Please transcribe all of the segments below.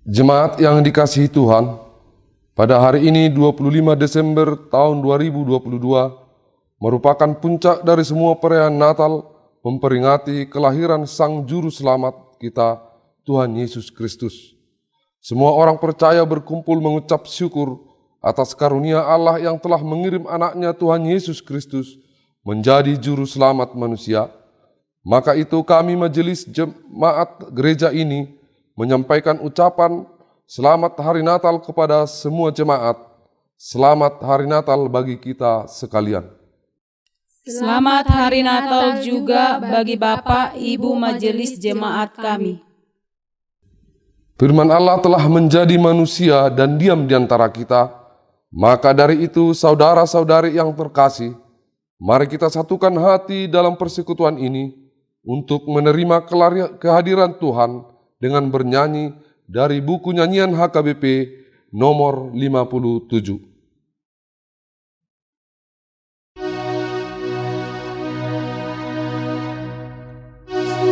Jemaat yang dikasihi Tuhan, pada hari ini 25 Desember tahun 2022 merupakan puncak dari semua perayaan Natal memperingati kelahiran Sang Juru Selamat kita, Tuhan Yesus Kristus. Semua orang percaya berkumpul mengucap syukur atas karunia Allah yang telah mengirim anaknya Tuhan Yesus Kristus menjadi Juru Selamat manusia. Maka itu kami majelis jemaat gereja ini menyampaikan ucapan selamat hari Natal kepada semua jemaat. Selamat hari Natal bagi kita sekalian. Selamat hari Natal juga bagi Bapak, Ibu majelis jemaat kami. Firman Allah telah menjadi manusia dan diam di antara kita. Maka dari itu saudara-saudari yang terkasih, mari kita satukan hati dalam persekutuan ini untuk menerima kehadiran Tuhan dengan bernyanyi dari buku nyanyian HKBP nomor 57. Tuhan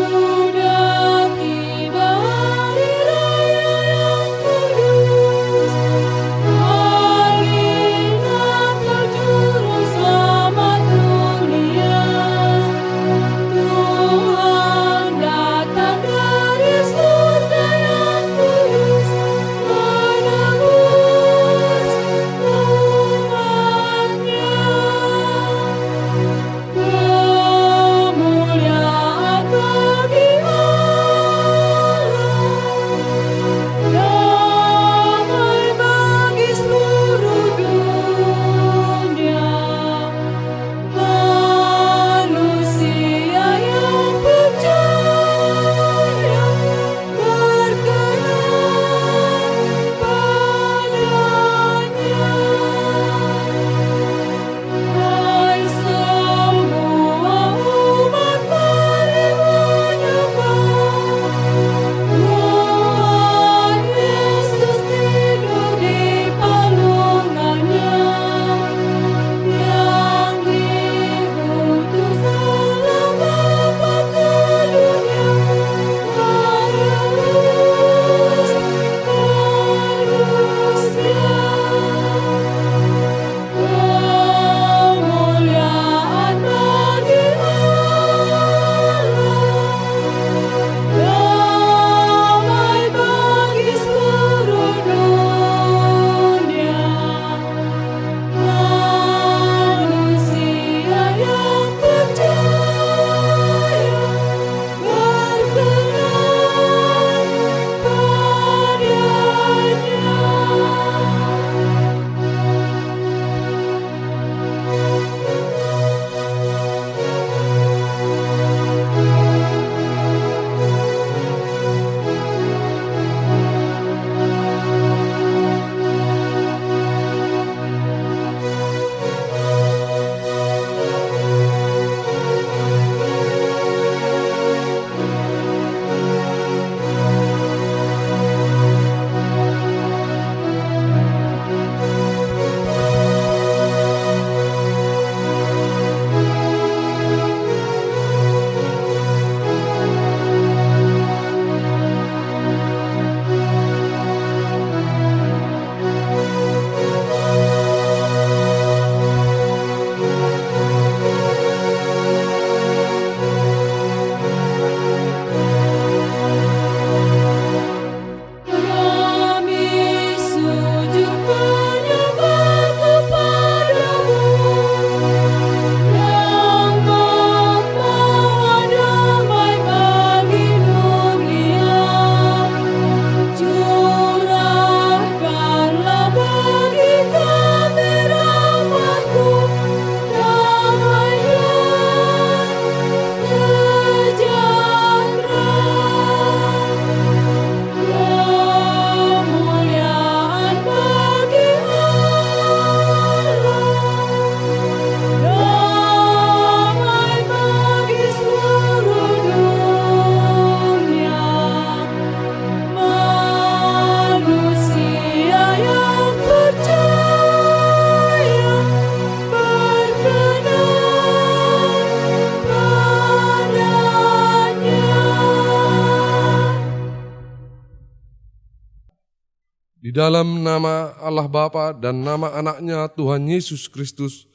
Di dalam nama Allah Bapa dan nama anaknya Tuhan Yesus Kristus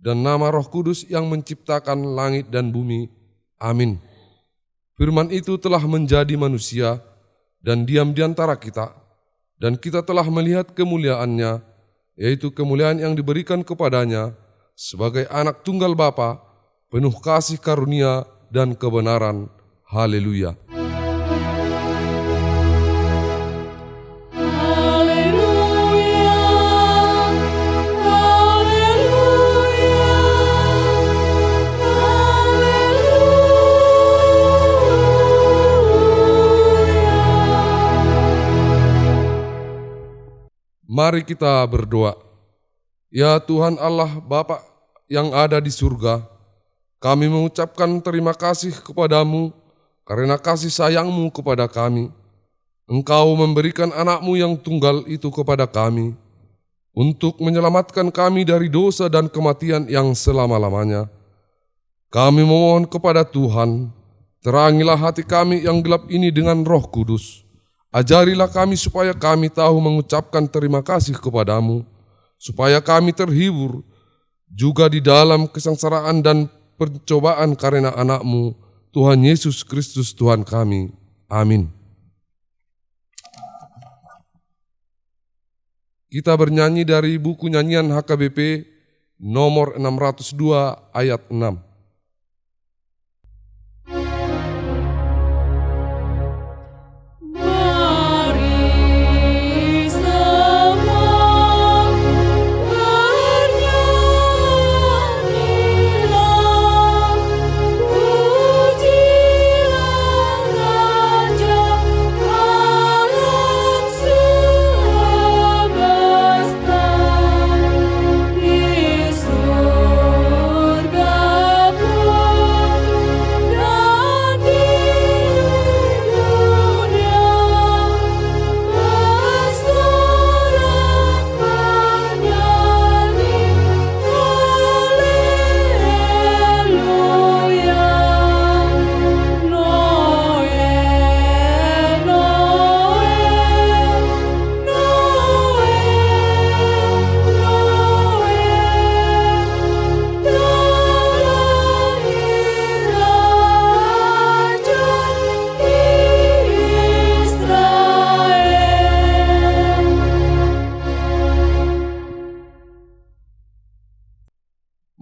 dan nama Roh Kudus yang menciptakan langit dan bumi. Amin. Firman itu telah menjadi manusia dan diam di antara kita, dan kita telah melihat kemuliaannya, yaitu kemuliaan yang diberikan kepadanya sebagai anak tunggal Bapa, penuh kasih karunia dan kebenaran. Haleluya. Mari kita berdoa. Ya Tuhan Allah Bapa yang ada di surga, kami mengucapkan terima kasih kepadamu karena kasih sayang-Mu kepada kami. Engkau memberikan anak-Mu yang tunggal itu kepada kami untuk menyelamatkan kami dari dosa dan kematian yang selama-lamanya. Kami memohon kepada Tuhan, terangilah hati kami yang gelap ini dengan Roh Kudus. Ajarilah kami supaya kami tahu mengucapkan terima kasih kepadamu, supaya kami terhibur juga di dalam kesengsaraan dan pencobaan karena anak-Mu, Tuhan Yesus Kristus Tuhan kami. Amin. Kita bernyanyi dari buku nyanyian HKBP nomor 602 ayat 6.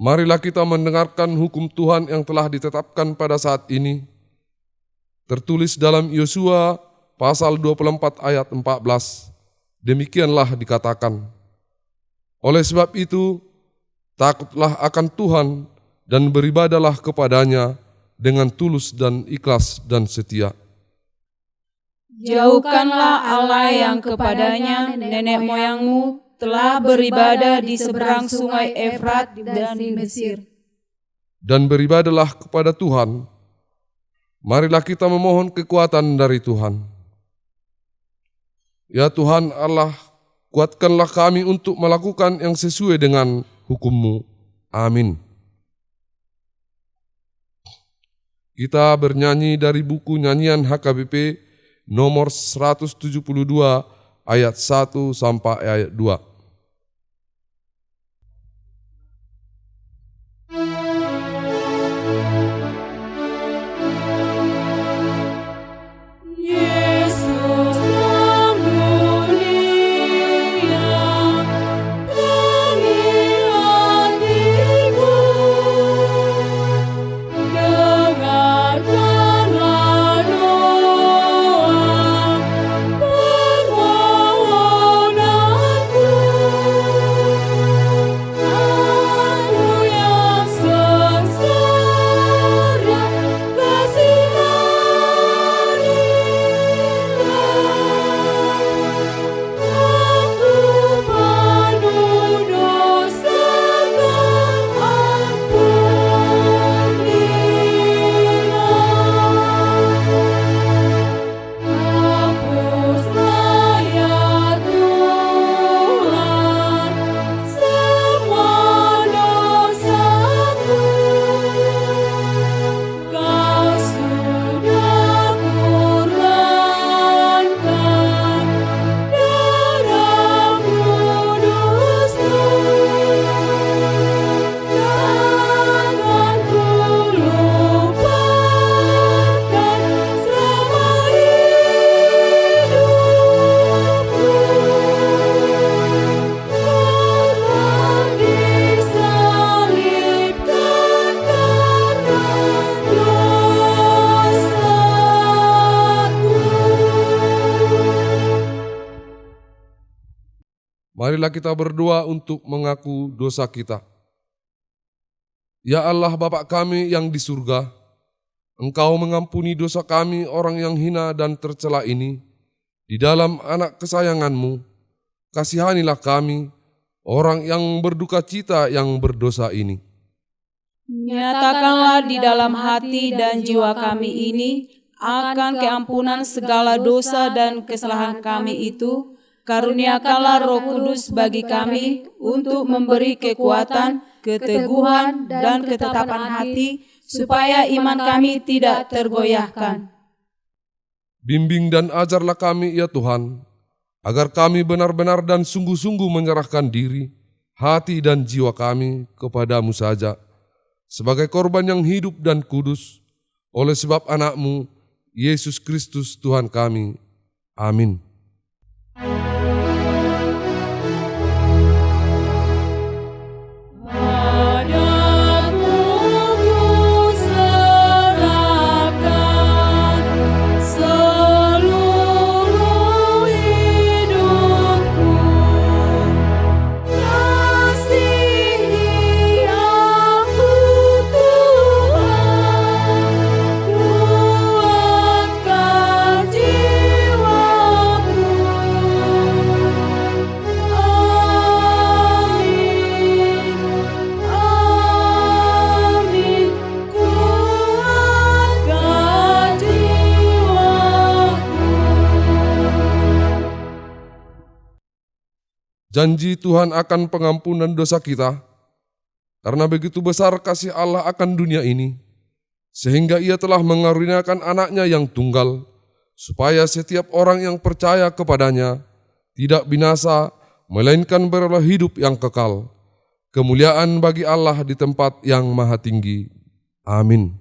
Marilah kita mendengarkan hukum Tuhan yang telah ditetapkan pada saat ini. Tertulis dalam Yosua pasal 24 ayat 14. Demikianlah dikatakan, oleh sebab itu, takutlah akan Tuhan dan beribadalah kepadanya dengan tulus dan ikhlas dan setia. Jauhkanlah Allah yang kepadanya nenek moyangmu telah beribadah di seberang sungai Efrat dan di Mesir. Dan beribadalah kepada Tuhan. Marilah kita memohon kekuatan dari Tuhan. Ya Tuhan Allah, kuatkanlah kami untuk melakukan yang sesuai dengan hukum-Mu. Amin. Kita bernyanyi dari buku nyanyian HKBP nomor 172 ayat 1 sampai ayat 2. Permohonanku Marilah kita berdoa untuk mengaku dosa kita. Ya Allah Bapa kami yang di surga, Engkau mengampuni dosa kami orang yang hina dan tercela ini. Di dalam anak kesayangan-Mu, kasihanilah kami, orang yang berduka cita yang berdosa ini. Nyatakanlah di dalam hati dan jiwa kami ini akan keampunan segala dosa dan kesalahan kami itu. Karuniakanlah Roh Kudus bagi kami untuk memberi kekuatan, keteguhan, dan ketetapan hati, supaya iman kami tidak tergoyahkan. Bimbing dan ajarlah kami ya Tuhan, agar kami benar-benar dan sungguh-sungguh menyerahkan diri, hati dan jiwa kami kepadamu saja, sebagai korban yang hidup dan kudus, oleh sebab anak-Mu, Yesus Kristus Tuhan kami. Amin. Janji Tuhan akan pengampunan dosa kita, karena begitu besar kasih Allah akan dunia ini, sehingga Ia telah mengaruniakan anaknya yang tunggal, supaya setiap orang yang percaya kepadanya tidak binasa, melainkan beroleh hidup yang kekal. Kemuliaan bagi Allah di tempat yang maha tinggi. Amin.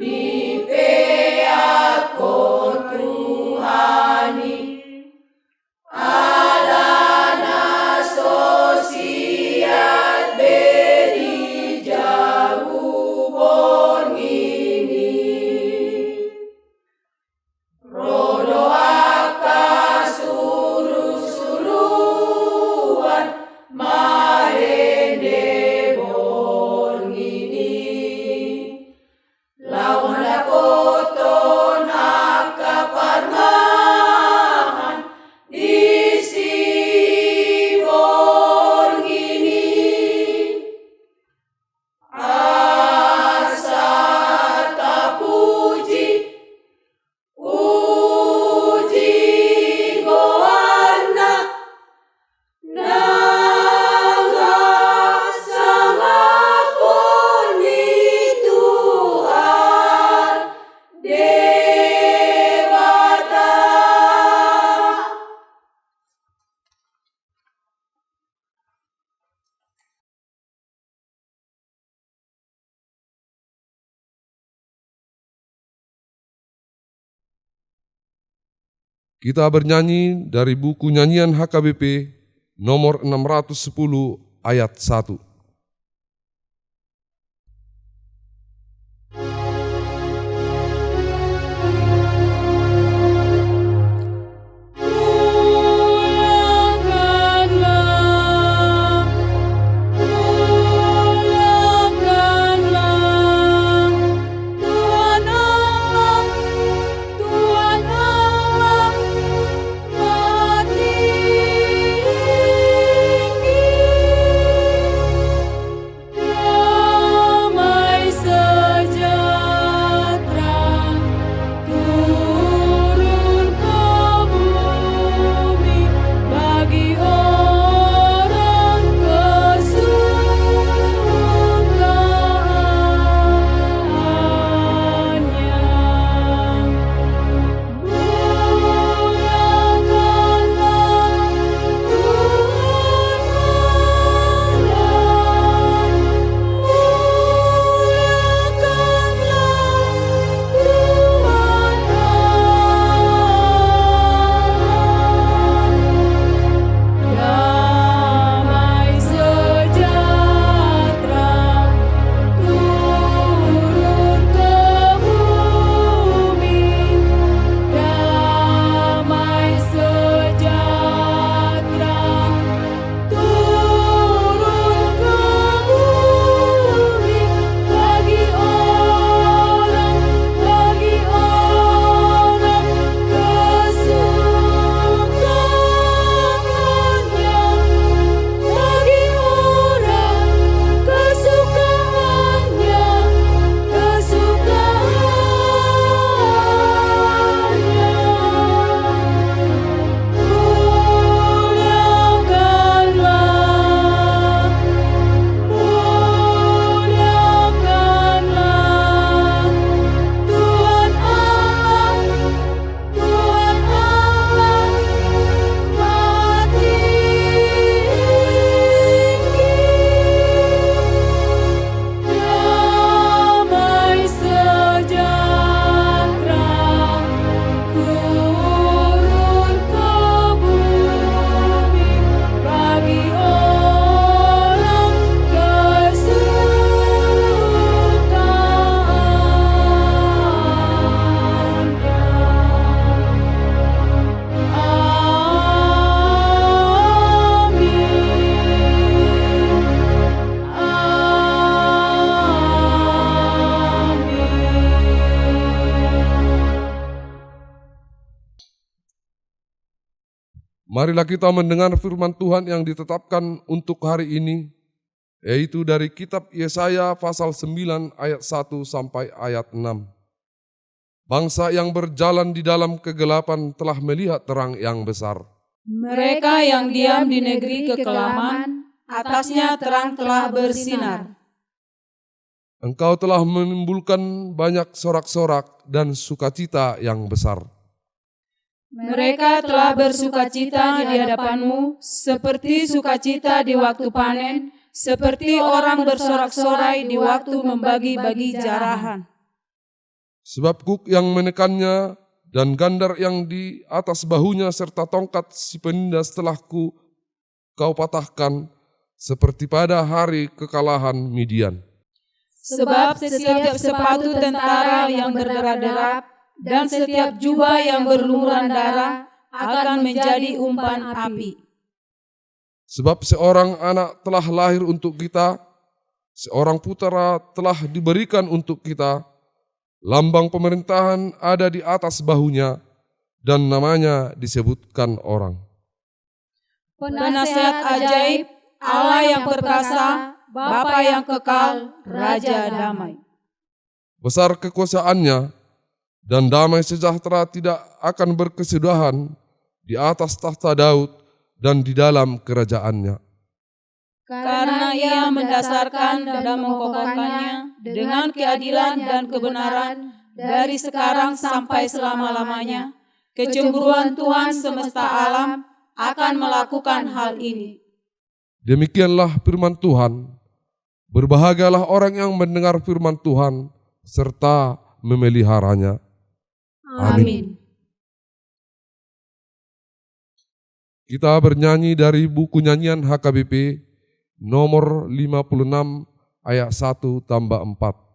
Di Kita bernyanyi dari buku nyanyian HKBP nomor 610 ayat 1. Marilah kita mendengar firman Tuhan yang ditetapkan untuk hari ini, yaitu dari kitab Yesaya pasal 9 ayat 1 sampai ayat 6. Bangsa yang berjalan di dalam kegelapan telah melihat terang yang besar. Mereka yang diam di negeri kekelaman, atasnya terang telah bersinar. Engkau telah menimbulkan banyak sorak-sorak dan sukacita yang besar. Mereka telah bersukacita di hadapanmu, seperti sukacita di waktu panen, seperti orang bersorak-sorai di waktu membagi-bagi jarahan. Sebab kuk yang menekannya dan gandar yang di atas bahunya serta tongkat si penindas telah kau patahkan, seperti pada hari kekalahan Midian. Sebab setiap sepatu tentara yang berderak-derak dan setiap jubah yang berlumuran darah akan menjadi umpan api. Sebab seorang anak telah lahir untuk kita, seorang putera telah diberikan untuk kita, lambang pemerintahan ada di atas bahunya, dan namanya disebutkan orang. Penasehat ajaib, Allah yang perkasa, Bapa yang kekal, Raja damai. Besar kekuasaannya, dan damai sejahtera tidak akan berkesudahan di atas tahta Daud dan di dalam kerajaannya. Karena ia mendasarkan dan mengokohkannya dengan keadilan dan kebenaran dari sekarang sampai selama-lamanya. Kecemburuan Tuhan semesta alam akan melakukan hal ini. Demikianlah firman Tuhan. Berbahagialah orang yang mendengar firman Tuhan serta memeliharanya. Amin. Kita bernyanyi dari buku nyanyian HKBP nomor 56 ayat 1 tambah 4.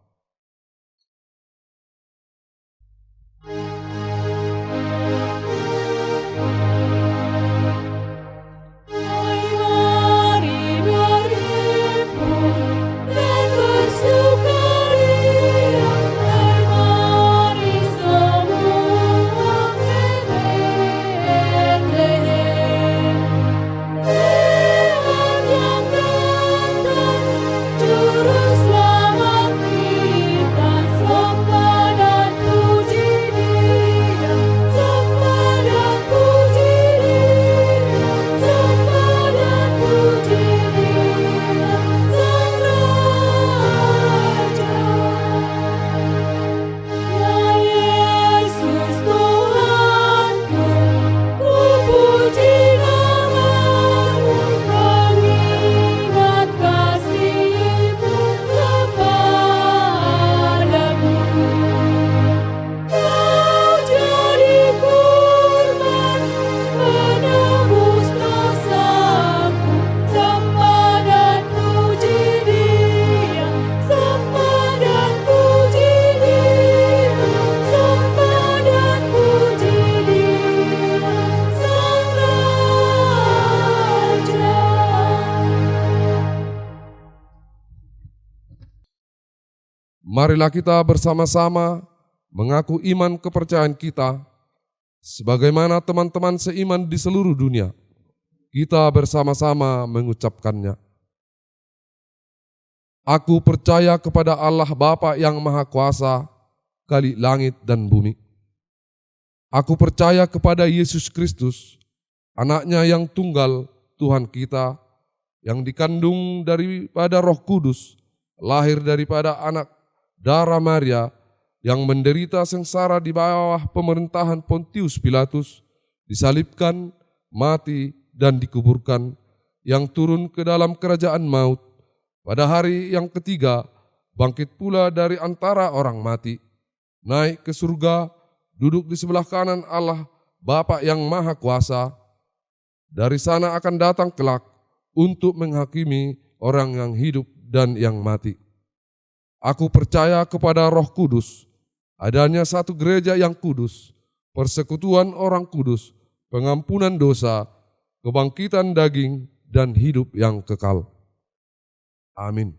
Marilah kita bersama-sama mengaku iman kepercayaan kita, sebagaimana teman-teman seiman di seluruh dunia. Kita bersama-sama mengucapkannya. Aku percaya kepada Allah Bapa yang Maha Kuasa, Khalik langit dan bumi. Aku percaya kepada Yesus Kristus, Anaknya yang tunggal, Tuhan kita, yang dikandung daripada Roh Kudus, lahir daripada anak darah Maria, yang menderita sengsara di bawah pemerintahan Pontius Pilatus, disalibkan, mati, dan dikuburkan, yang turun ke dalam kerajaan maut, pada hari yang ketiga, bangkit pula dari antara orang mati, naik ke surga, duduk di sebelah kanan Allah Bapa yang Maha Kuasa. Dari sana akan datang kelak untuk menghakimi orang yang hidup dan yang mati. Aku percaya kepada Roh Kudus, adanya satu gereja yang kudus, persekutuan orang kudus, pengampunan dosa, kebangkitan daging, dan hidup yang kekal. Amin.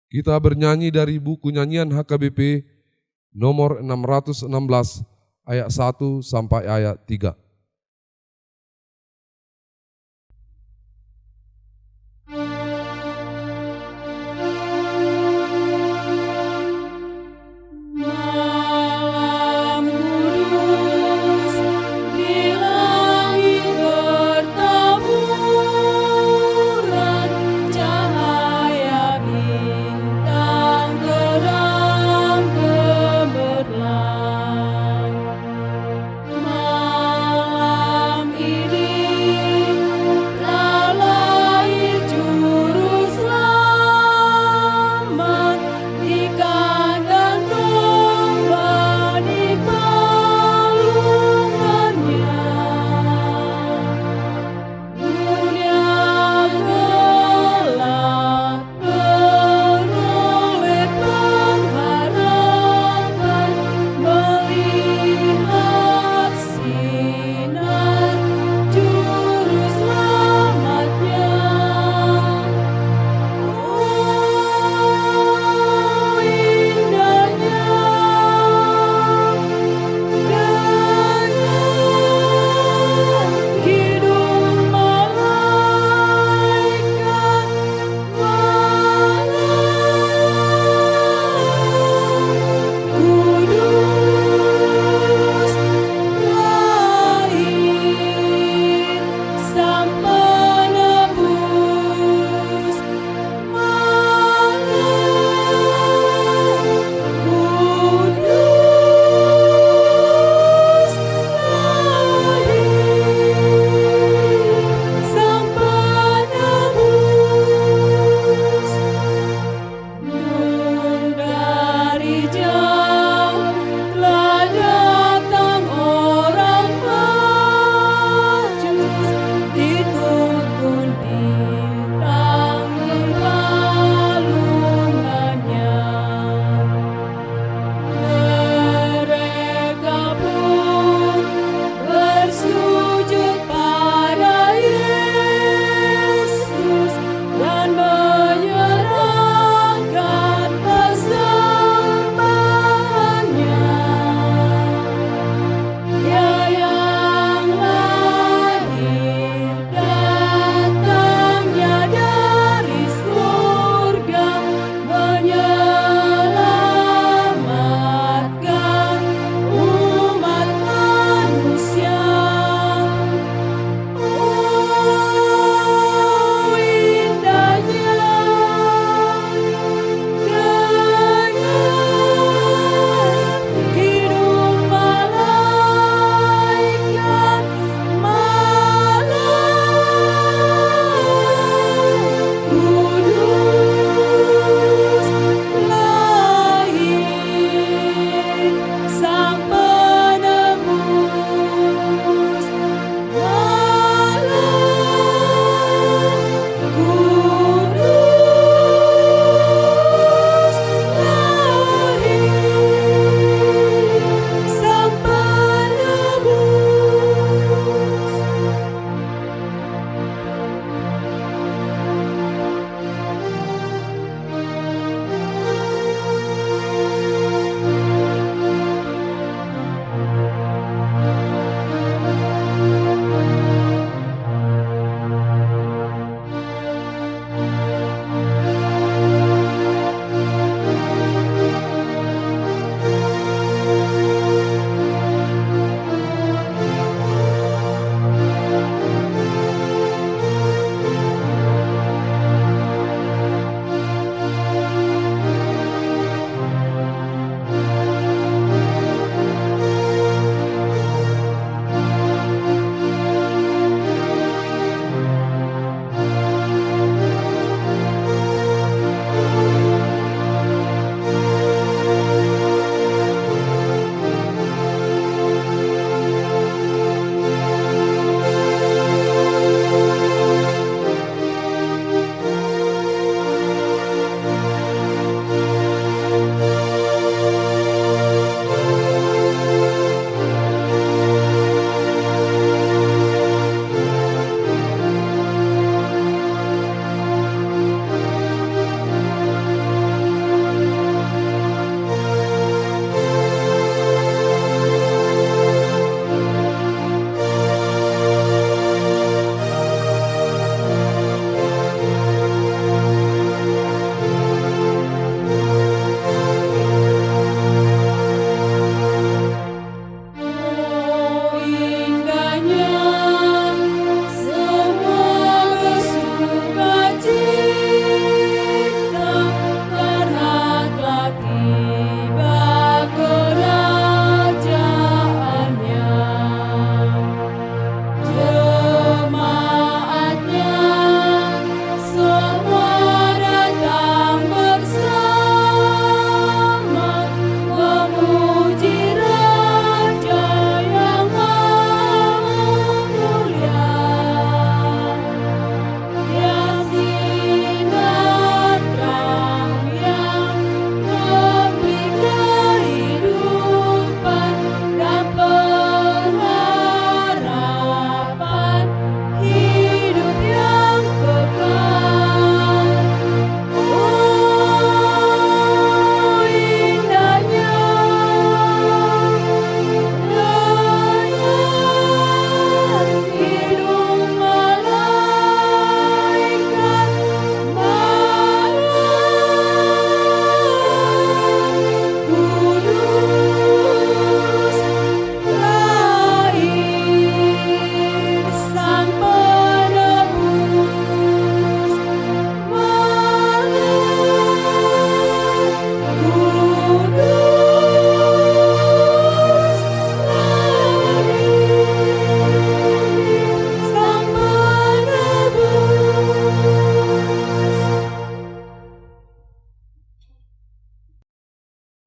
Kita bernyanyi dari buku nyanyian HKBP nomor 616 ayat 1 sampai ayat 3. Malam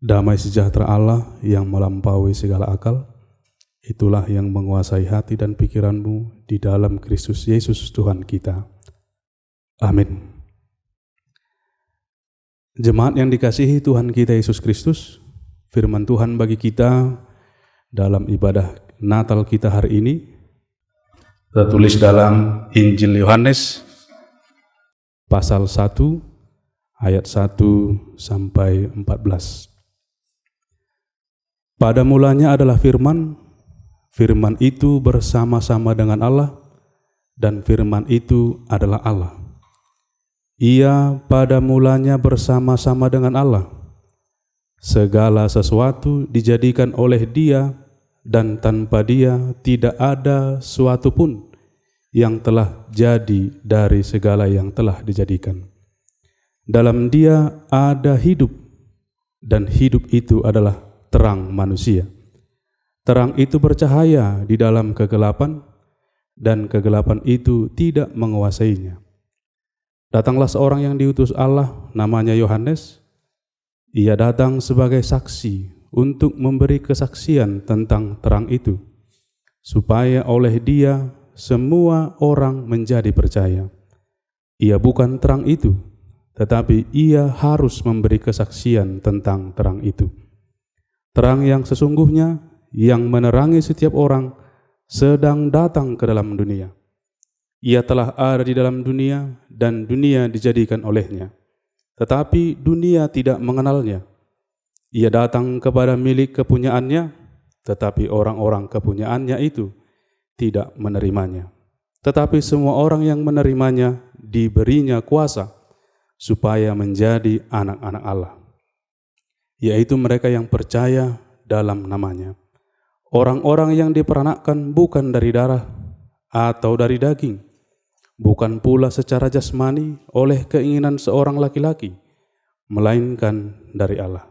Damai sejahtera Allah yang melampaui segala akal, itulah yang menguasai hati dan pikiranmu di dalam Kristus Yesus Tuhan kita. Amin. Jemaat yang dikasihi Tuhan kita Yesus Kristus, firman Tuhan bagi kita dalam ibadah Natal kita hari ini tertulis dalam Injil Yohanes pasal 1 ayat 1 sampai 14. Pada mulanya adalah firman, firman itu bersama-sama dengan Allah, dan firman itu adalah Allah. Ia pada mulanya bersama-sama dengan Allah. Segala sesuatu dijadikan oleh Dia, dan tanpa Dia tidak ada suatu pun yang telah jadi dari segala yang telah dijadikan. Dalam Dia ada hidup, dan hidup itu adalah terang manusia. Terang itu bercahaya di dalam kegelapan, dan kegelapan itu tidak menguasainya. Datanglah seorang yang diutus Allah, namanya Yohanes. Ia datang sebagai saksi untuk memberi kesaksian tentang terang itu, supaya oleh Dia semua orang menjadi percaya. Ia bukan terang itu, tetapi ia harus memberi kesaksian tentang terang itu. Terang yang sesungguhnya yang menerangi setiap orang sedang datang ke dalam dunia. Ia telah ada di dalam dunia dan dunia dijadikan olehnya, tetapi dunia tidak mengenalnya. Ia datang kepada milik kepunyaannya, tetapi orang-orang kepunyaannya itu tidak menerimanya. Tetapi semua orang yang menerimanya diberinya kuasa supaya menjadi anak-anak Allah, yaitu mereka yang percaya dalam namanya. Orang-orang yang diperanakkan bukan dari darah atau dari daging, bukan pula secara jasmani oleh keinginan seorang laki-laki, melainkan dari Allah.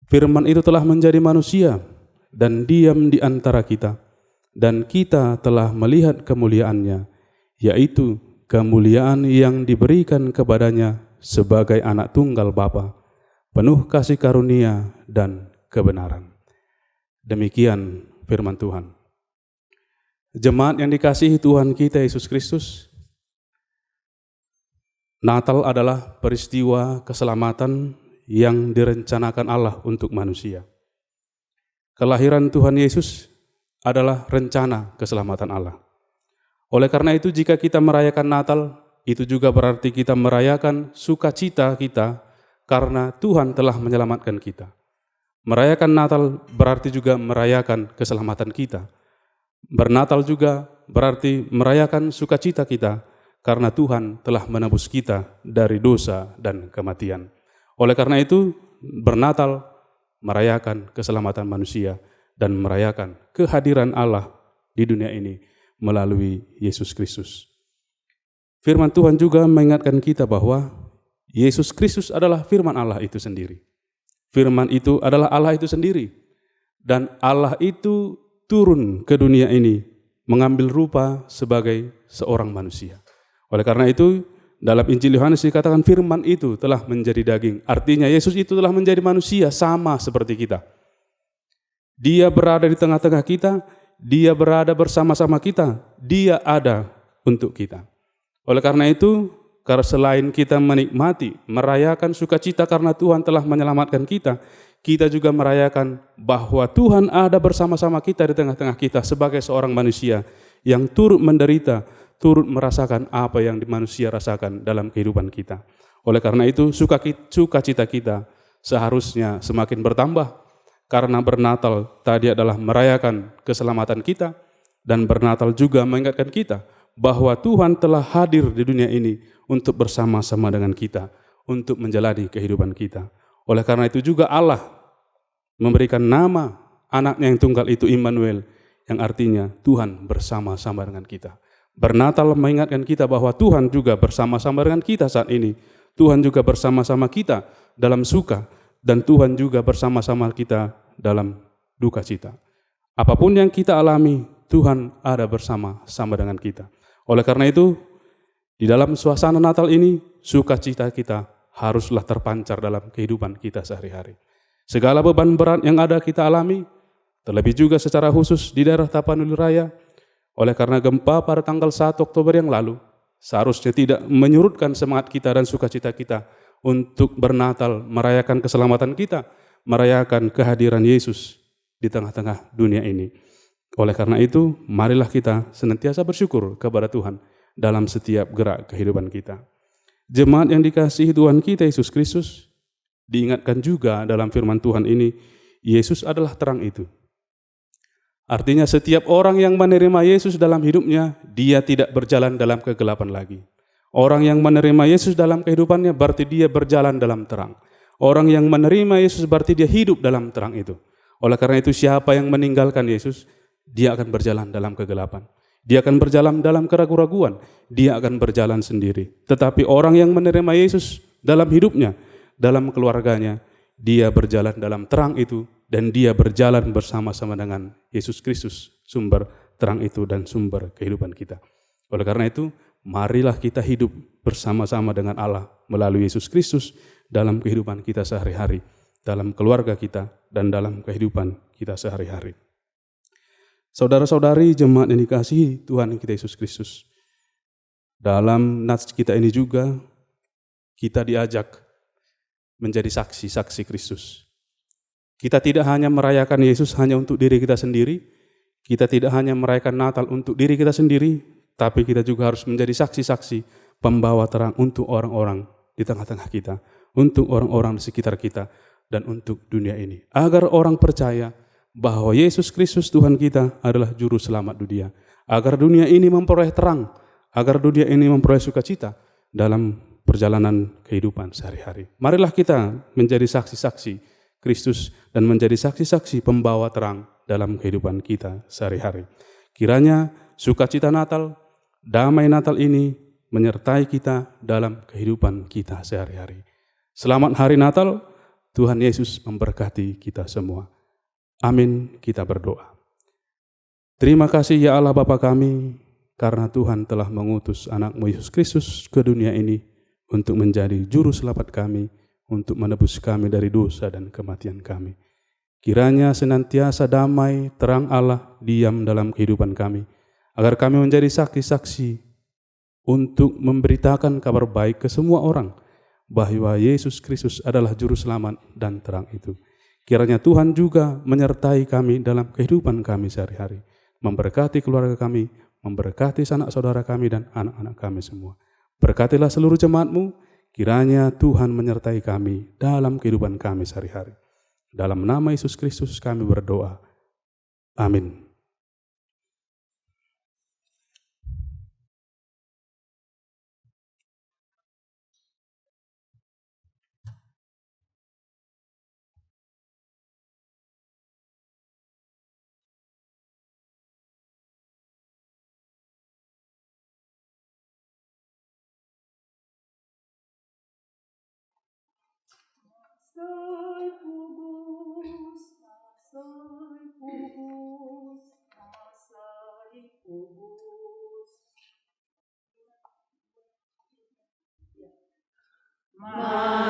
Firman itu telah menjadi manusia dan diam di antara kita, dan kita telah melihat kemuliaannya, yaitu kemuliaan yang diberikan kepadanya sebagai anak tunggal Bapa, penuh kasih karunia dan kebenaran. Demikian firman Tuhan. Jemaat yang dikasihi Tuhan kita Yesus Kristus, Natal adalah peristiwa keselamatan yang direncanakan Allah untuk manusia. Kelahiran Tuhan Yesus adalah rencana keselamatan Allah. Oleh karena itu, jika kita merayakan Natal, itu juga berarti kita merayakan sukacita kita karena Tuhan telah menyelamatkan kita. Merayakan Natal berarti juga merayakan keselamatan kita. Bernatal juga berarti merayakan sukacita kita karena Tuhan telah menebus kita dari dosa dan kematian. Oleh karena itu, bernatal merayakan keselamatan manusia dan merayakan kehadiran Allah di dunia ini melalui Yesus Kristus. Firman Tuhan juga mengingatkan kita bahwa Yesus Kristus adalah firman Allah itu sendiri. Firman itu adalah Allah itu sendiri. Dan Allah itu turun ke dunia ini mengambil rupa sebagai seorang manusia. Oleh karena itu, dalam Injil Yohanes dikatakan firman itu telah menjadi daging. Artinya Yesus itu telah menjadi manusia sama seperti kita. Dia berada di tengah-tengah kita, Dia berada bersama-sama kita, Dia ada untuk kita. Oleh karena itu, karena selain kita menikmati, merayakan sukacita karena Tuhan telah menyelamatkan kita, kita juga merayakan bahwa Tuhan ada bersama-sama kita di tengah-tengah kita sebagai seorang manusia yang turut menderita, turut merasakan apa yang manusia rasakan dalam kehidupan kita. Oleh karena itu, sukacita kita seharusnya semakin bertambah, karena bernatal tadi adalah merayakan keselamatan kita, dan bernatal juga mengingatkan kita bahwa Tuhan telah hadir di dunia ini untuk bersama-sama dengan kita, untuk menjalani kehidupan kita. Oleh karena itu juga Allah memberikan nama anaknya yang tunggal itu Immanuel, yang artinya Tuhan bersama-sama dengan kita. Bernatal mengingatkan kita bahwa Tuhan juga bersama-sama dengan kita saat ini. Tuhan juga bersama-sama kita dalam suka, dan Tuhan juga bersama-sama kita dalam duka cita. Apapun yang kita alami, Tuhan ada bersama-sama dengan kita. Oleh karena itu, di dalam suasana Natal ini, sukacita kita haruslah terpancar dalam kehidupan kita sehari-hari. Segala beban berat yang ada kita alami, terlebih juga secara khusus di daerah Tapanuli Raya, oleh karena gempa pada tanggal 1 Oktober yang lalu, seharusnya tidak menyurutkan semangat kita dan sukacita kita untuk bernatal, merayakan keselamatan kita, merayakan kehadiran Yesus di tengah-tengah dunia ini. Oleh karena itu, marilah kita senantiasa bersyukur kepada Tuhan dalam setiap gerak kehidupan kita. Jemaat yang dikasihi Tuhan kita Yesus Kristus, diingatkan juga dalam firman Tuhan ini, Yesus adalah terang itu. Artinya setiap orang yang menerima Yesus dalam hidupnya, dia tidak berjalan dalam kegelapan lagi. Orang yang menerima Yesus dalam kehidupannya berarti dia berjalan dalam terang. Orang yang menerima Yesus berarti dia hidup dalam terang itu. Oleh karena itu siapa yang meninggalkan Yesus, dia akan berjalan dalam kegelapan. Dia akan berjalan dalam keraguan-raguan, dia akan berjalan sendiri. Tetapi orang yang menerima Yesus dalam hidupnya, dalam keluarganya, dia berjalan dalam terang itu, dan dia berjalan bersama-sama dengan Yesus Kristus, sumber terang itu dan sumber kehidupan kita. Oleh karena itu, marilah kita hidup bersama-sama dengan Allah melalui Yesus Kristus dalam kehidupan kita sehari-hari, dalam keluarga kita, dan dalam kehidupan kita sehari-hari. Saudara-saudari jemaat yang dikasihi Tuhan kita Yesus Kristus, dalam nats kita ini juga kita diajak menjadi saksi-saksi Kristus. Kita tidak hanya merayakan Yesus hanya untuk diri kita sendiri, kita tidak hanya merayakan Natal untuk diri kita sendiri, tapi kita juga harus menjadi saksi-saksi pembawa terang untuk orang-orang di tengah-tengah kita, untuk orang-orang di sekitar kita, dan untuk dunia ini. Agar orang percaya bahwa Yesus Kristus Tuhan kita adalah juru selamat dunia. Agar dunia ini memperoleh terang, agar dunia ini memperoleh sukacita dalam perjalanan kehidupan sehari-hari. Marilah kita menjadi saksi-saksi Kristus dan menjadi saksi-saksi pembawa terang dalam kehidupan kita sehari-hari. Kiranya sukacita Natal, damai Natal ini menyertai kita dalam kehidupan kita sehari-hari. Selamat hari Natal, Tuhan Yesus memberkati kita semua. Amin, kita berdoa. Terima kasih ya Allah Bapa kami, karena Tuhan telah mengutus anak-Mu Yesus Kristus ke dunia ini untuk menjadi juru selamat kami, untuk menebus kami dari dosa dan kematian kami. Kiranya senantiasa damai, terang Allah diam dalam kehidupan kami, agar kami menjadi saksi-saksi untuk memberitakan kabar baik ke semua orang, bahwa Yesus Kristus adalah juru selamat dan terang itu. Kiranya Tuhan juga menyertai kami dalam kehidupan kami sehari-hari, memberkati keluarga kami, memberkati sanak saudara kami dan anak-anak kami semua. Berkatilah seluruh jemaat-Mu, kiranya Tuhan menyertai kami dalam kehidupan kami sehari-hari. Dalam nama Yesus Kristus kami berdoa. Amin.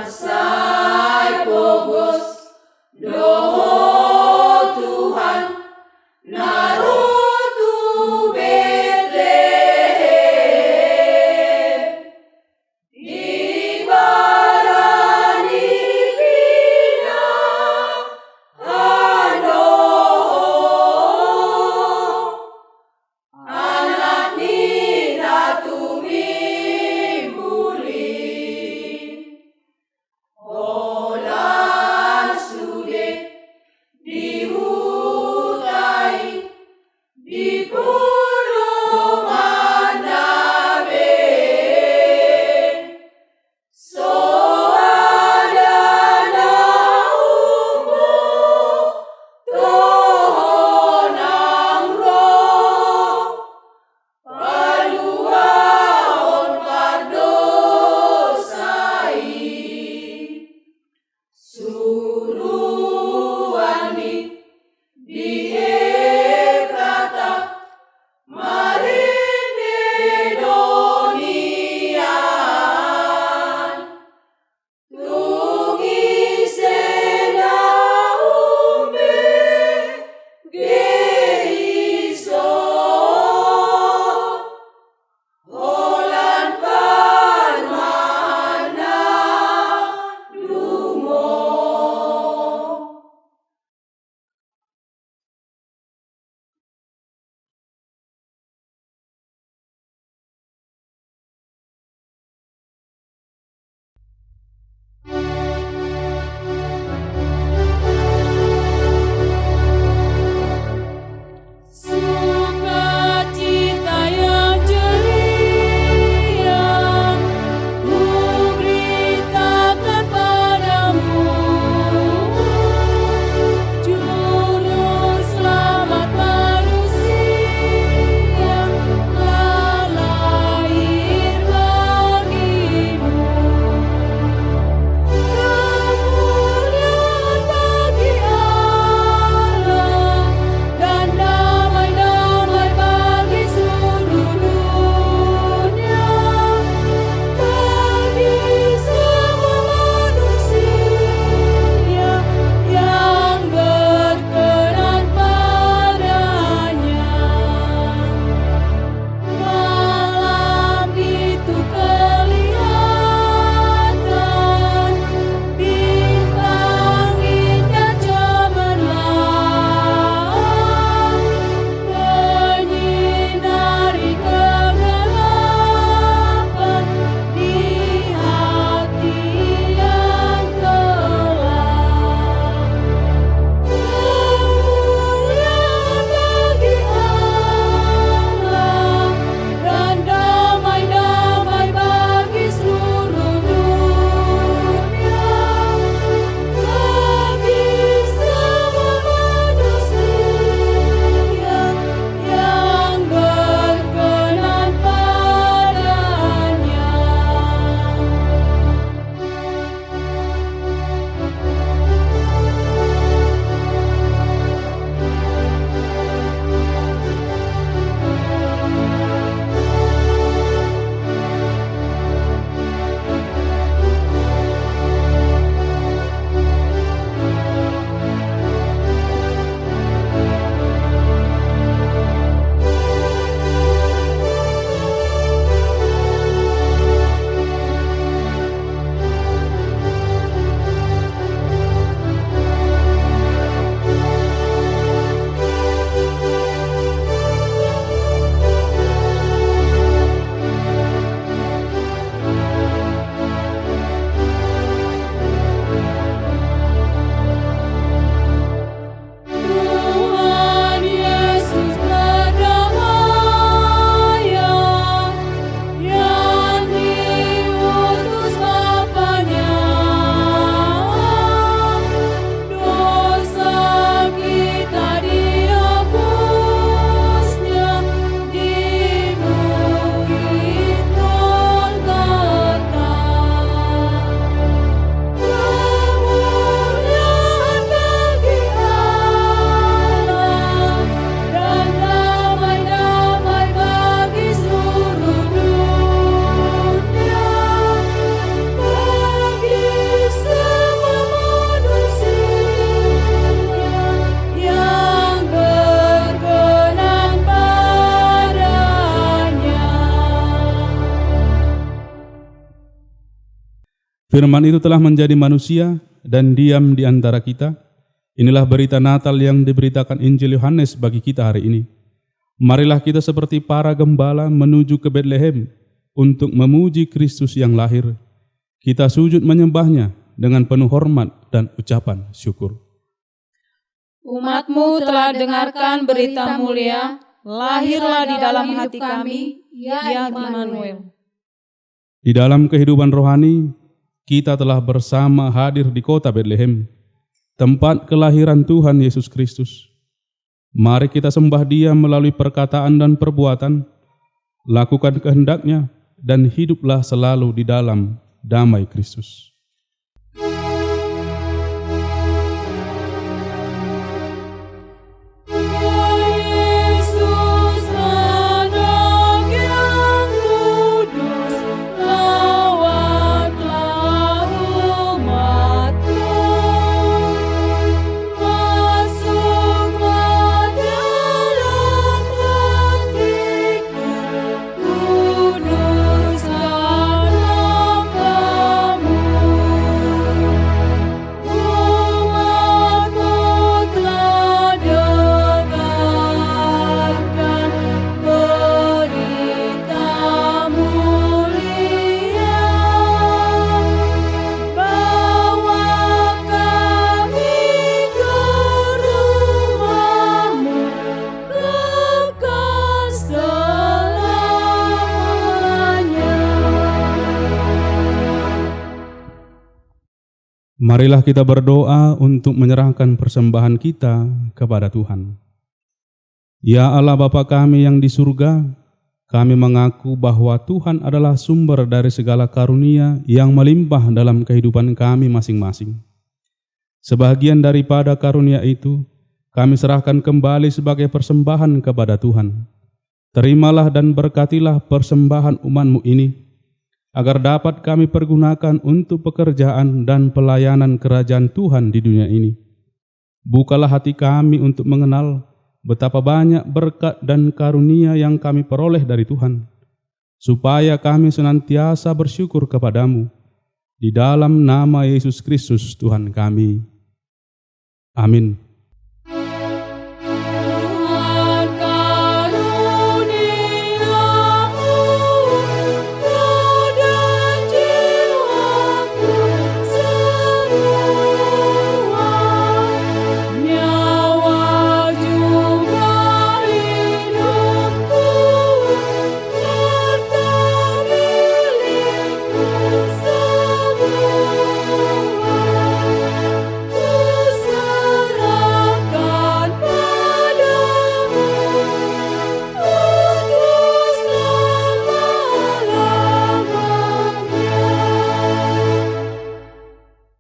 Masai Pogos, doho Tuhan, narutu Betlehem, ibarani pina andoho, anak nina tumimbuli. Firman itu telah menjadi manusia dan diam di antara kita. Inilah berita Natal yang diberitakan Injil Yohanes bagi kita hari ini. Marilah kita seperti para gembala menuju ke Betlehem untuk memuji Kristus yang lahir. Kita sujud menyembahnya dengan penuh hormat dan ucapan syukur. Umat-Mu telah dengarkan berita mulia, lahirlah di dalam hati kami, ya Immanuel. Di dalam kehidupan rohani, kita telah bersama hadir di kota Betlehem, tempat kelahiran Tuhan Yesus Kristus. Mari kita sembah Dia melalui perkataan dan perbuatan, lakukan kehendak-Nya, dan hiduplah selalu di dalam damai Kristus. Marilah kita berdoa untuk menyerahkan persembahan kita kepada Tuhan. Ya Allah Bapa kami yang di surga, kami mengaku bahwa Tuhan adalah sumber dari segala karunia yang melimpah dalam kehidupan kami masing-masing. Sebagian daripada karunia itu, kami serahkan kembali sebagai persembahan kepada Tuhan. Terimalah dan berkatilah persembahan umat-Mu ini, agar dapat kami pergunakan untuk pekerjaan dan pelayanan kerajaan Tuhan di dunia ini. Bukalah hati kami untuk mengenal betapa banyak berkat dan karunia yang kami peroleh dari Tuhan, supaya kami senantiasa bersyukur kepadamu. Di dalam nama Yesus Kristus Tuhan kami. Amin.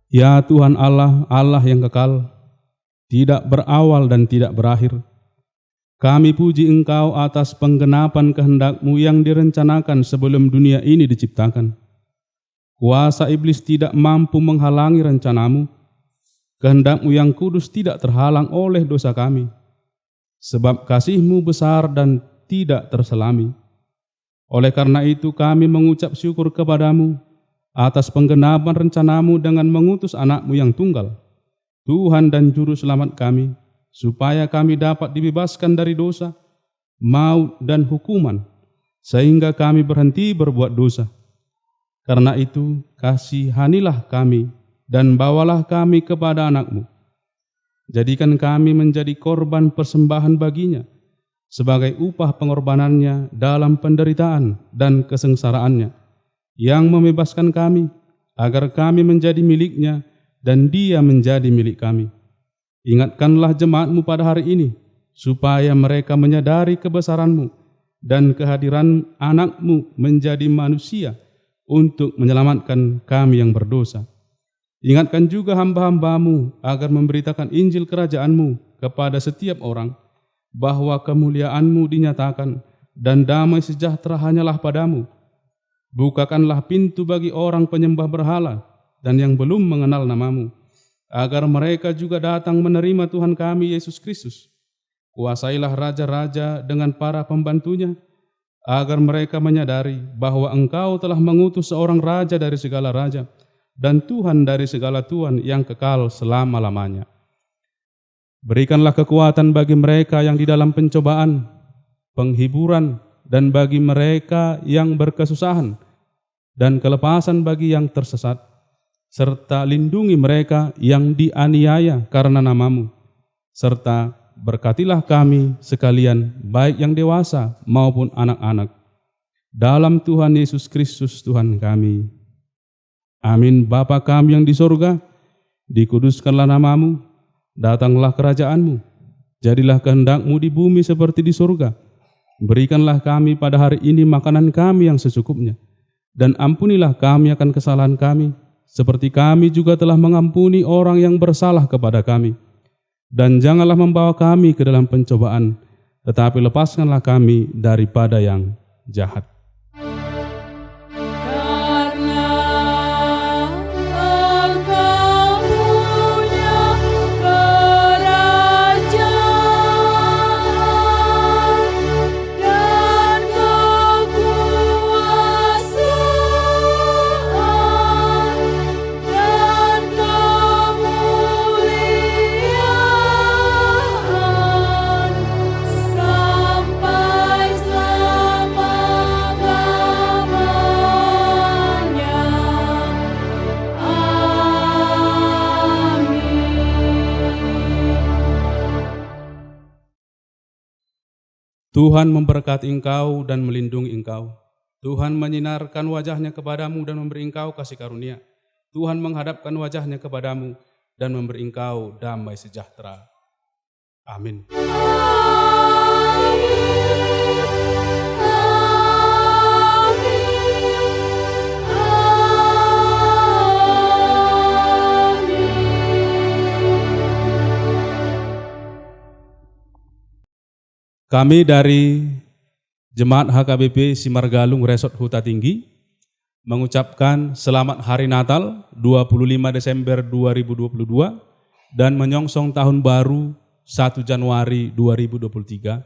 Ya Tuhan Allah, Allah yang kekal, tidak berawal dan tidak berakhir. Kami puji Engkau atas penggenapan kehendak-Mu yang direncanakan sebelum dunia ini diciptakan. Kuasa iblis tidak mampu menghalangi rencana-Mu. Kehendak-Mu yang kudus tidak terhalang oleh dosa kami. Sebab kasih-Mu besar dan tidak terselami. Oleh karena itu kami mengucap syukur kepadamu atas penggenapan rencana-Mu dengan mengutus anak-Mu yang tunggal, Tuhan dan Juru Selamat kami, supaya kami dapat dibebaskan dari dosa, maut dan hukuman, sehingga kami berhenti berbuat dosa. Karena itu, kasihanilah kami dan bawalah kami kepada anak-Mu. Jadikan kami menjadi korban persembahan baginya, sebagai upah pengorbanannya dalam penderitaan dan kesengsaraannya, yang membebaskan kami, agar kami menjadi milik-Nya dan Dia menjadi milik kami. Ingatkanlah jemaat-Mu pada hari ini, supaya mereka menyadari kebesaran-Mu dan kehadiran anak-Mu menjadi manusia untuk menyelamatkan kami yang berdosa. Ingatkan juga hamba-hamba-Mu agar memberitakan Injil kerajaan-Mu kepada setiap orang, bahwa kemuliaan-Mu dinyatakan dan damai sejahtera hanyalah pada-Mu. Bukakanlah pintu bagi orang penyembah berhala dan yang belum mengenal nama-Mu, agar mereka juga datang menerima Tuhan kami Yesus Kristus. Kuasailah raja-raja dengan para pembantunya, agar mereka menyadari bahwa Engkau telah mengutus seorang raja dari segala raja dan Tuhan dari segala Tuhan yang kekal selama-lamanya. Berikanlah kekuatan bagi mereka yang di dalam pencobaan, penghiburan, dan bagi mereka yang berkesusahan, dan kelepasan bagi yang tersesat, serta lindungi mereka yang dianiaya karena nama-Mu, serta berkatilah kami sekalian, baik yang dewasa maupun anak-anak, dalam Tuhan Yesus Kristus Tuhan kami. Amin. Bapa kami yang di sorga, dikuduskanlah nama-Mu, datanglah kerajaan-Mu, jadilah kehendak-Mu di bumi seperti di sorga. Berikanlah kami pada hari ini makanan kami yang secukupnya, dan ampunilah kami akan kesalahan kami, seperti kami juga telah mengampuni orang yang bersalah kepada kami. Dan janganlah membawa kami ke dalam pencobaan, tetapi lepaskanlah kami daripada yang jahat. Tuhan memberkati engkau dan melindungi engkau. Tuhan menyinarkan wajahnya kepadamu dan memberi engkau kasih karunia. Tuhan menghadapkan wajahnya kepadamu dan memberi engkau damai sejahtera. Amin. Kami dari Jemaat HKBP Simargalung Resort Huta Tinggi mengucapkan selamat Hari Natal 25 Desember 2022 dan menyongsong tahun baru 1 Januari 2023.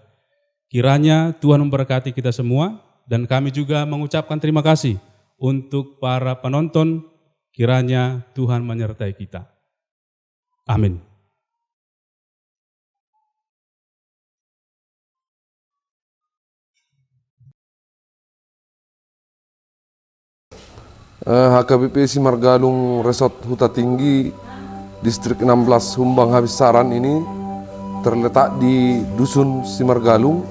Kiranya Tuhan memberkati kita semua, dan kami juga mengucapkan terima kasih untuk para penonton. Kiranya Tuhan menyertai kita. Amin. HKBP Simargalung Resort Huta Tinggi Distrik 16 Humbang Habis Saran ini terletak di Dusun Simargalung,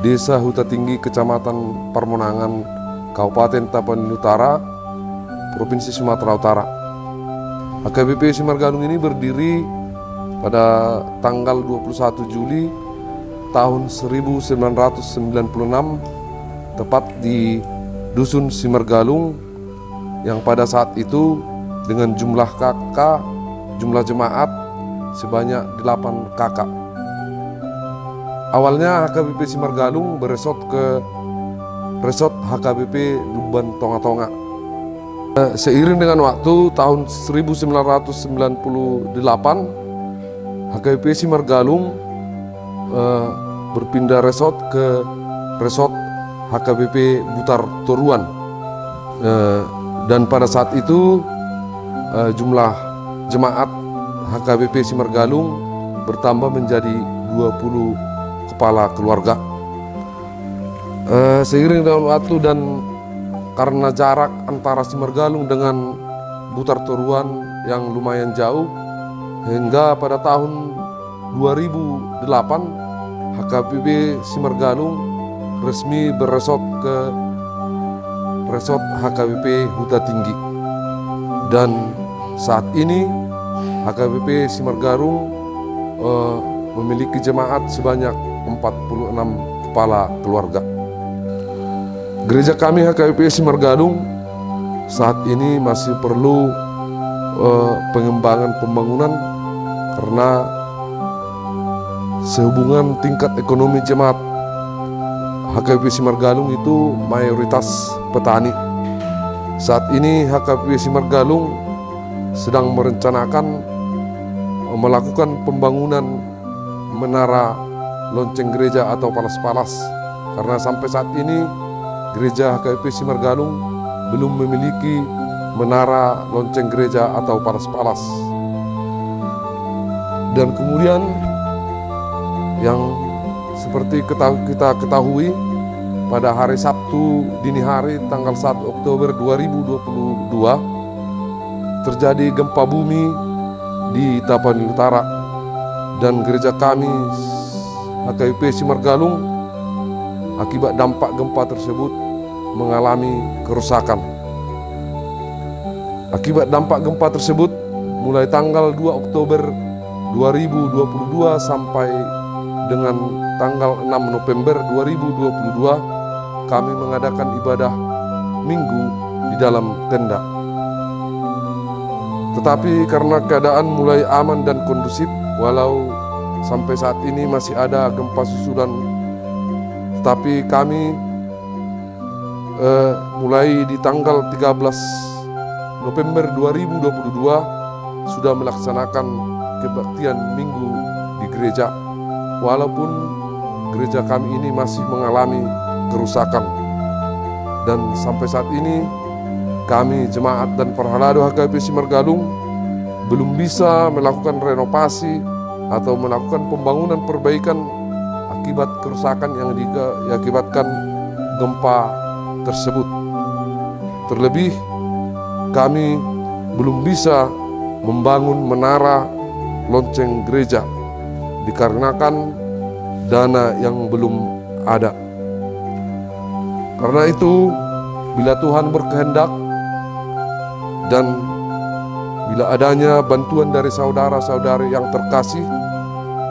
Desa Huta Tinggi, Kecamatan Parmonangan, Kabupaten Tapanuli Utara, Provinsi Sumatera Utara. HKBP Simargalung ini berdiri pada tanggal 21 Juli tahun 1996, tepat di Dusun Simargalung, yang pada saat itu dengan jumlah kakak, jumlah jemaat sebanyak 8 kakak. Awalnya HKBP Simargalung beresort ke Resort HKBP Luban Tonga-Tonga. Seiring dengan waktu tahun 1998, HKBP Simargalung berpindah resort ke Resort HKBP Butar Toruan. Dan pada saat itu jumlah jemaat HKBP Simargalung bertambah menjadi 20 kepala keluarga. Seiring dengan waktu dan karena jarak antara Simargalung dengan Butar Toruan yang lumayan jauh, hingga pada tahun 2008 HKBP Simargalung resmi beresort ke Resort HKBP Huta Tinggi. Dan saat ini HKBP Simargalung memiliki jemaat sebanyak 46 kepala keluarga. Gereja kami HKBP Simargalung saat ini masih perlu pengembangan pembangunan karena sehubungan tingkat ekonomi jemaat HKBP Simargalung itu mayoritas petani. Saat ini HKBP Simargalung sedang merencanakan melakukan pembangunan menara lonceng gereja atau palas-palas, karena sampai saat ini gereja HKBP Simargalung belum memiliki menara lonceng gereja atau palas-palas. Dan kemudian yang seperti kita ketahui, pada hari Sabtu dini hari tanggal 1 Oktober 2022 terjadi gempa bumi di Tapanuli Utara, dan gereja kami HKBP Simargalung akibat dampak gempa tersebut mengalami kerusakan. Akibat dampak gempa tersebut, mulai tanggal 2 Oktober 2022 sampai dengan tanggal 6 November 2022 kami mengadakan ibadah minggu di dalam tenda. Tetapi karena keadaan mulai aman dan kondusif, walau sampai saat ini masih ada gempa susulan, tetapi kami mulai di tanggal 13 November 2022 sudah melaksanakan kebaktian minggu di gereja, walaupun gereja kami ini masih mengalami kerusakan. Dan sampai saat ini kami jemaat dan perhalado HKBP Simargalung belum bisa melakukan renovasi atau melakukan pembangunan perbaikan akibat kerusakan yang diakibatkan gempa tersebut. Terlebih kami belum bisa membangun menara lonceng gereja dikarenakan dana yang belum ada. Karena itu, bila Tuhan berkehendak dan bila adanya bantuan dari saudara-saudari yang terkasih,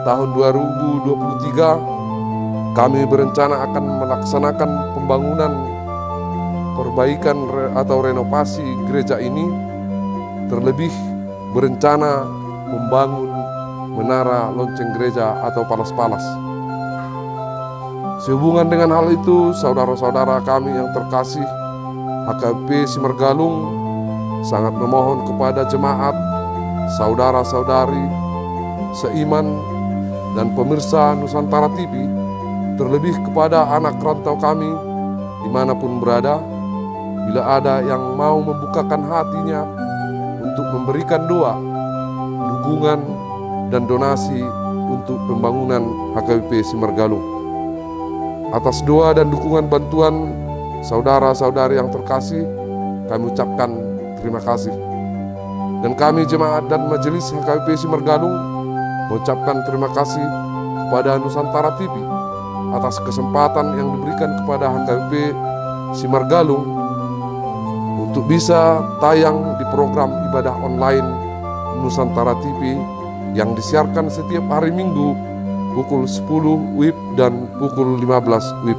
tahun 2023 kami berencana akan melaksanakan pembangunan perbaikan atau renovasi gereja ini, terlebih berencana membangun menara lonceng gereja atau palas-palas. Sehubungan dengan hal itu, saudara-saudara kami yang terkasih, HKBP Simargalung sangat memohon kepada jemaat, saudara-saudari seiman dan pemirsa Nusantara TV, terlebih kepada anak rantau kami dimanapun berada, bila ada yang mau membukakan hatinya untuk memberikan doa, dukungan, dan donasi untuk pembangunan HKBP Simargalung. Atas doa dan dukungan bantuan saudara-saudari yang terkasih, kami ucapkan terima kasih. Dan kami jemaat dan majelis HKBP Simargalung mengucapkan terima kasih kepada Nusantara TV atas kesempatan yang diberikan kepada HKBP Simargalung untuk bisa tayang di program ibadah online Nusantara TV yang disiarkan setiap hari Minggu pukul 10 WIB dan pukul 15 WIB.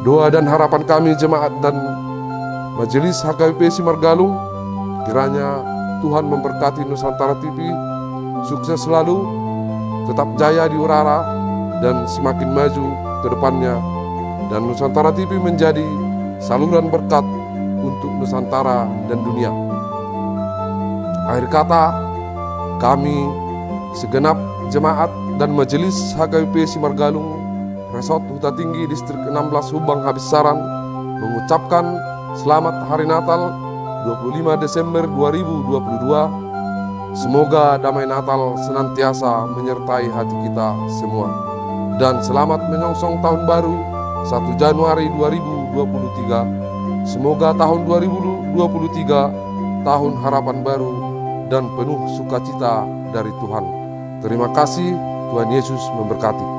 Doa dan harapan kami jemaat dan majelis HKBP Simargalung, kiranya Tuhan memberkati Nusantara TV, sukses selalu, tetap jaya di urara, dan semakin maju ke depannya, dan Nusantara TV menjadi saluran berkat untuk Nusantara dan dunia. Akhir kata, kami segenap jemaat dan majelis HKBP Simargalung Resort Huta Tinggi Distrik 16 Hubang Habis Saran mengucapkan selamat Hari Natal 25 Desember 2022. Semoga damai Natal senantiasa menyertai hati kita semua, dan selamat menyongsong tahun baru 1 Januari 2023. Semoga tahun 2023 tahun harapan baru dan penuh sukacita dari Tuhan. Terima kasih, Tuhan Yesus memberkati.